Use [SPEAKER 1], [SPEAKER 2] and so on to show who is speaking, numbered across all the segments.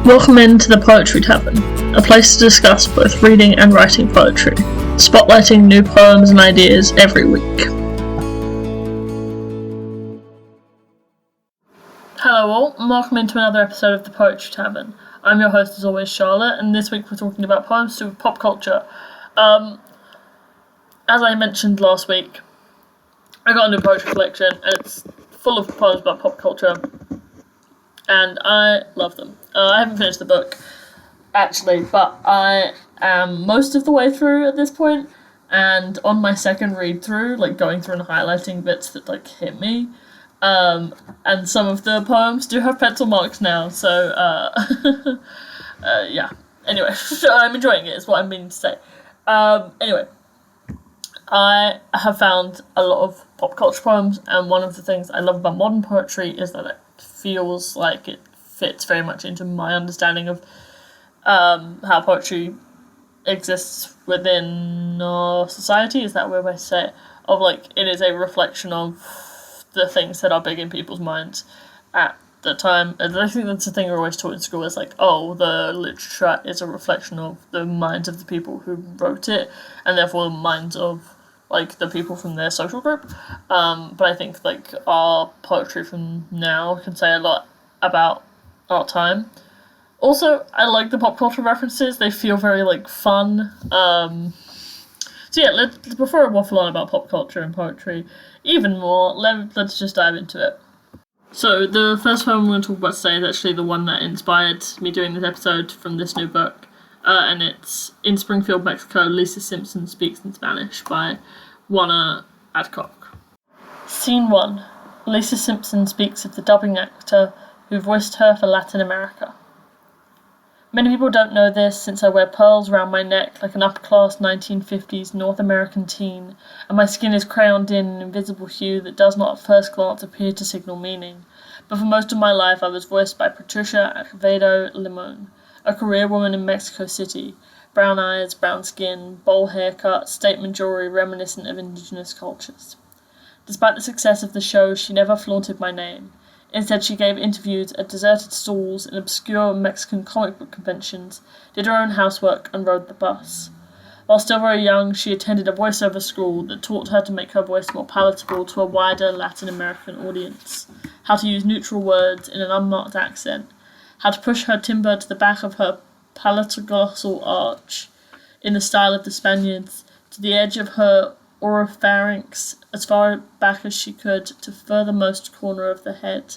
[SPEAKER 1] Welcome into the Poetry Tavern, a place to discuss both reading and writing poetry, spotlighting new poems and ideas every week. Hello all, and welcome into another episode of the Poetry Tavern. I'm your host as always, Charlotte, and this week we're talking about poems to do with pop culture. As I mentioned last week, I got a new poetry collection, and it's full of poems about pop culture, and I love them. I haven't finished the book, actually, but I am most of the way through at this point, and on my second read through, going through and highlighting bits that, hit me, and some of the poems do have pencil marks now, so, yeah. Anyway, I'm enjoying it, is what I'm meaning to say. Anyway, I have found a lot of pop culture poems, and one of the things I love about modern poetry is that it feels like it fits very much into my understanding of how poetry exists within our society. Is that a weird way to say it? Of it is a reflection of the things that are big in people's minds at the time. And I think that's the thing we're always taught in school is the literature is a reflection of the minds of the people who wrote it, and therefore the minds of the people from their social group. But I think our poetry from now can say a lot about our time. Also, I like the pop culture references. They feel very fun. So yeah, before I waffle on about pop culture and poetry even more, let's just dive into it. So the first poem I'm going to talk about today is actually the one that inspired me doing this episode from this new book. And it's In Springfield, Mexico, Lisa Simpson Speaks in Spanish by Juana Adcock. Scene 1. Lisa Simpson speaks of the dubbing actor who voiced her for Latin America. Many people don't know this since I wear pearls around my neck like an upper-class 1950s North American teen, and my skin is crayoned in an invisible hue that does not at first glance appear to signal meaning. But for most of my life I was voiced by Patricia Acevedo Limon, a career woman in Mexico City. Brown eyes, brown skin, bowl haircut, statement jewelry reminiscent of indigenous cultures. Despite the success of the show, she never flaunted my name. Instead, she gave interviews at deserted stalls in obscure Mexican comic book conventions, did her own housework, and rode the bus. While still very young, she attended a voiceover school that taught her to make her voice more palatable to a wider Latin American audience, how to use neutral words in an unmarked accent, how to push her timbre to the back of her palatoglossal arch, in the style of the Spaniards, to the edge of her oropharynx, as far back as she could, to furthermost corner of the head,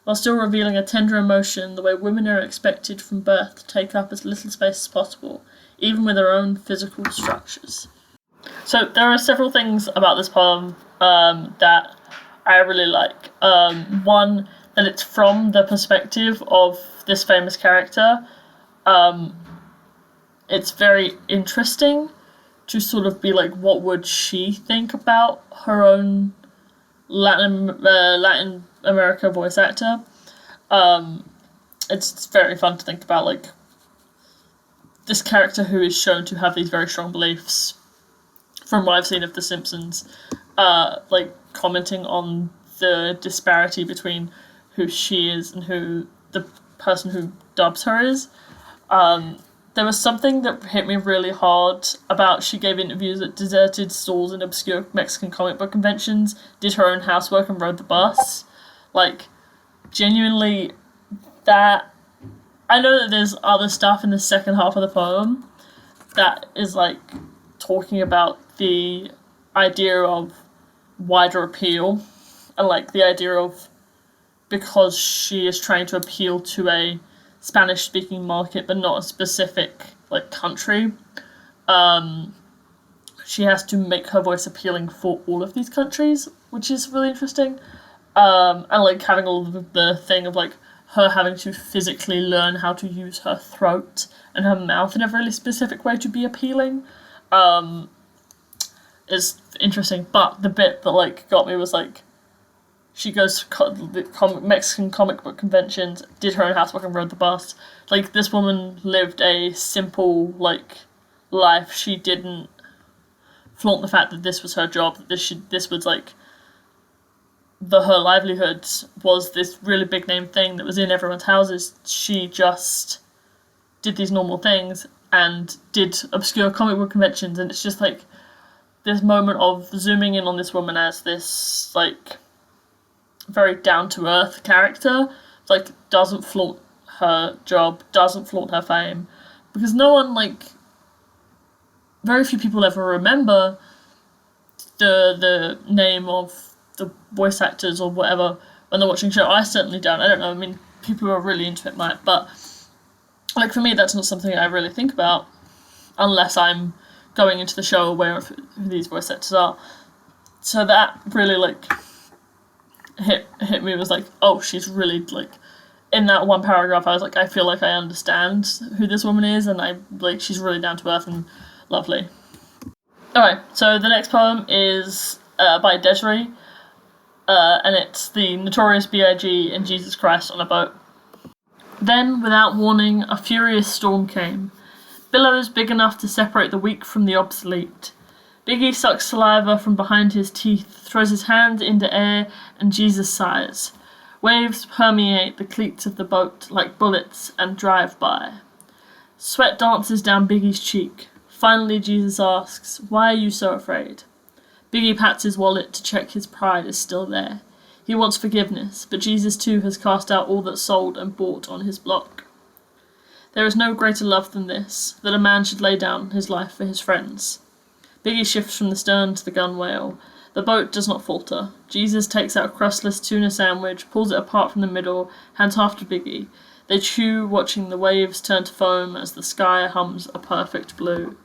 [SPEAKER 1] while still revealing a tender emotion the way women are expected from birth to take up as little space as possible, even with their own physical structures. So there are several things about this poem that I really like. One, that it's from the perspective of this famous character. It's very interesting to sort of be what would she think about her own Latin America voice actor. It's very fun to think about this character who is shown to have these very strong beliefs, from what I've seen of The Simpsons, commenting on the disparity between who she is and who the person who dubs her is. There was something that hit me really hard about she gave interviews at deserted stalls in obscure Mexican comic book conventions, did her own housework and rode the bus. Genuinely, that... I know that there's other stuff in the second half of the poem that is, talking about the idea of wider appeal, and, the idea of, because she is trying to appeal to a Spanish-speaking market, but not a specific, country, she has to make her voice appealing for all of these countries, which is really interesting, and, having all of the thing of, her having to physically learn how to use her throat and her mouth in a really specific way to be appealing, is interesting. But the bit that, got me was, she goes to Mexican comic book conventions, did her own housework and rode the bus. This woman lived a simple, life. She didn't flaunt the fact that this was her job, that this was, her livelihood was this really big name thing that was in everyone's houses, she just did these normal things and did obscure comic book conventions, and it's just like this moment of zooming in on this woman as this like very down-to-earth character, like doesn't flaunt her job, doesn't flaunt her fame, because no one, like, very few people ever remember the name of the voice actors or whatever when they're watching a show. I certainly don't. I don't know, I mean, people who are really into it might, but like for me that's not something I really think about unless I'm going into the show aware of who these voice actors are. So that really like hit me, was like, oh, she's really like, in that one paragraph I was like, I feel like I understand who this woman is, and I like, she's really down to earth and lovely. Alright, so the next poem is by Desree, and it's the Notorious B.I.G. in Jesus Christ on a Boat. Then, without warning, a furious storm came. Billows big enough to separate the weak from the obsolete. Biggie sucks saliva from behind his teeth, throws his hands into air, and Jesus sighs. Waves permeate the cleats of the boat like bullets and drive by. Sweat dances down Biggie's cheek. Finally Jesus asks, "Why are you so afraid?" Biggie pats his wallet to check his pride is still there. He wants forgiveness, but Jesus too has cast out all that's sold and bought on his block. There is no greater love than this, that a man should lay down his life for his friends. Biggie shifts from the stern to the gunwale. The boat does not falter. Jesus takes out a crustless tuna sandwich, pulls it apart from the middle, hands half to Biggie. They chew, watching the waves turn to foam as the sky hums a perfect blue.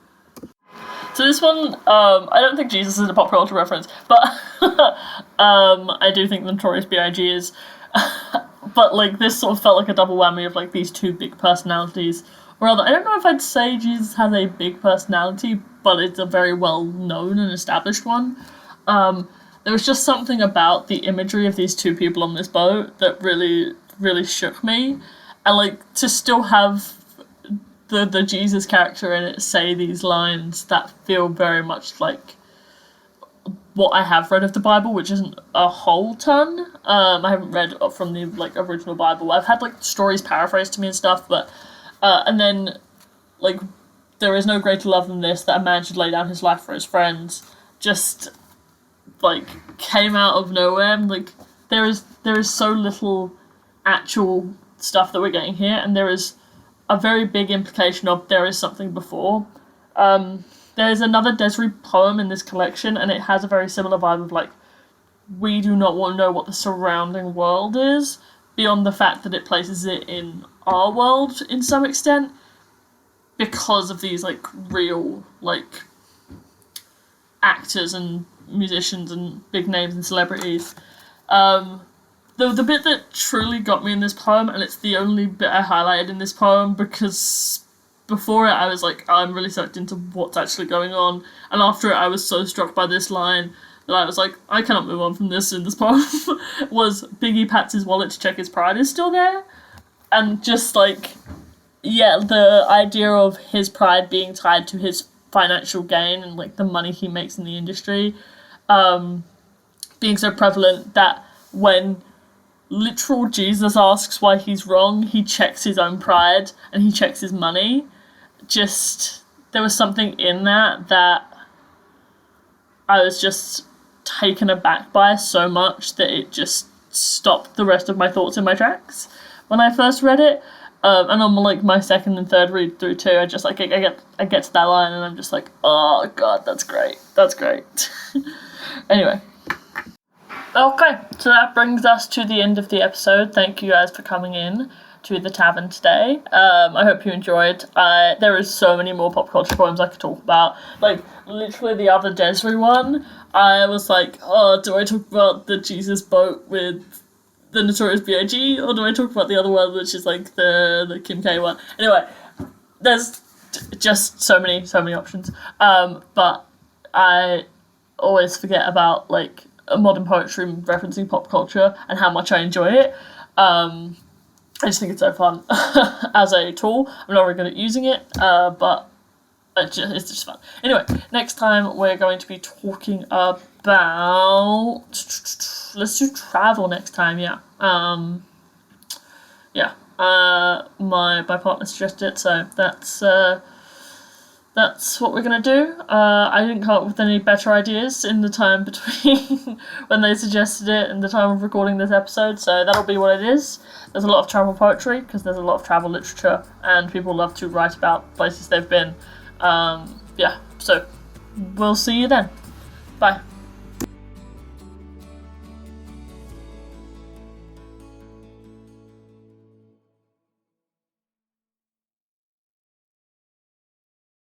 [SPEAKER 1] So this one, I don't think Jesus is a pop culture reference, but I do think the Notorious B.I.G. is. But like, this sort of felt like a double whammy of like these two big personalities. Or rather, I don't know if I'd say Jesus has a big personality, but it's a very well known and established one. There was just something about the imagery of these two people on this boat that really, really shook me. And like, to still have the Jesus character in it say these lines that feel very much like what I have read of the Bible, which isn't a whole ton. I haven't read from the like original Bible. I've had like stories paraphrased to me and stuff, but and then like, there is no greater love than this, that a man should lay down his life for his friends, just like came out of nowhere. And like, there is so little actual stuff that we're getting here, and there is a very big implication of there is something before. There is another Desree poem in this collection, and it has a very similar vibe of like, we do not want to know what the surrounding world is, beyond the fact that it places it in our world in some extent, because of these like real like actors and musicians and big names and celebrities. The bit that truly got me in this poem, and it's the only bit I highlighted in this poem, because before it I was like, I'm really sucked into what's actually going on, and after it I was so struck by this line that I was like, I cannot move on from this in this poem, was Biggie pats his wallet to check his pride is still there. And just like, yeah, the idea of his pride being tied to his financial gain and like the money he makes in the industry, being so prevalent that when literal Jesus asks why he's wrong, he checks his own pride and he checks his money. Just, there was something in that I was just taken aback by so much that it just stopped the rest of my thoughts in my tracks when I first read it. And on like my second and third read through too, I just like, I get to that line and I'm just like, oh god, that's great. Anyway. Okay, so that brings us to the end of the episode. Thank you guys for coming in to the tavern today. I hope you enjoyed. There is so many more pop culture poems I could talk about. Like, literally the other Desree one, I was like, oh, do I talk about the Jesus boat with the Notorious B.I.G., or do I talk about the other one, which is like the Kim K one? Anyway, there's just so many options. But I always forget about like modern poetry referencing pop culture and how much I enjoy it. I just think it's so fun as a tool. I'm not very good at using it, but It's just fun. Anyway, next time we're going to be talking about... Let's do travel next time, yeah. My partner suggested it, so that's what we're gonna do. I didn't come up with any better ideas in the time between when they suggested it and the time of recording this episode, so that'll be what it is. There's a lot of travel poetry, because there's a lot of travel literature, and people love to write about places they've been. So we'll see you then. Bye.